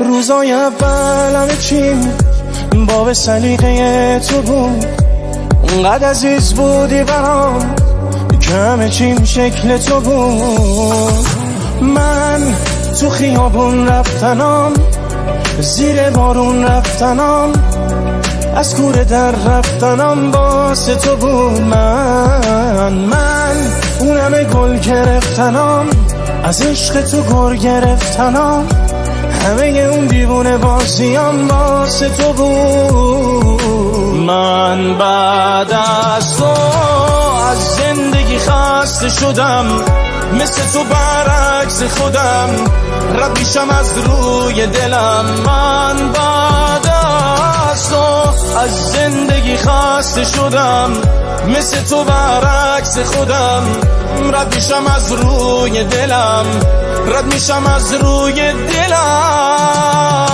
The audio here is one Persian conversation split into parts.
روزای اول همه چیم باب سلیقه تو بود، اونقدر عزیز بودی برام که همه چیم شکل تو بود. من تو خیابون رفتنام، زیر بارون رفتنام، از کوره در رفتنام واسه تو بود. من اون همه گل گرفتنام، از عشق تو گر گرفتنام، همه اون دیوونه بازیام واسه تو بود. من بعد از تو از زندگی خسته شدم، مثل تو برعکس خودم رد میشم از روی دلم. من بعد از تو از زندگی خسته شدم، مثل تو برعکس خودم رد میشم از روی دلم، رد میشم از روی دلم.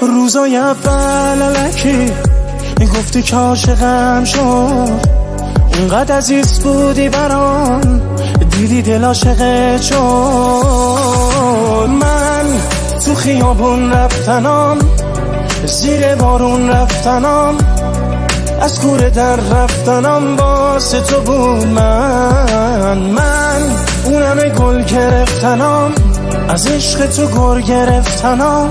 روزای اول الکی گفتی که عاشقم شد، اونقدر عزیز بودی برام دیدی دل عاشقت شد. من تو خیابون رفتنام، زیر بارون رفتنام، از کوره در رفتنام واسه تو بود. من اون همه گل گرفتنام، از عشق تو گر گرفتنام،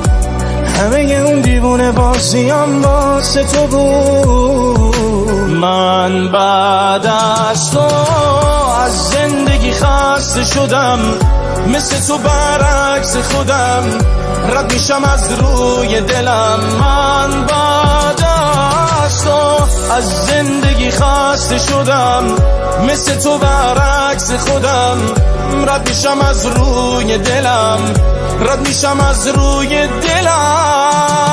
همه اون دیوونه بازیام واسه تو بود. من بعد از تو از زندگی خسته شدم، مثل تو برعکس خودم رد میشم از روی دلم. من بعد از تو از زندگی خسته شدم، مثل تو برعکس خودم رد میشم از روی دلم، رد میشم از روی دلم.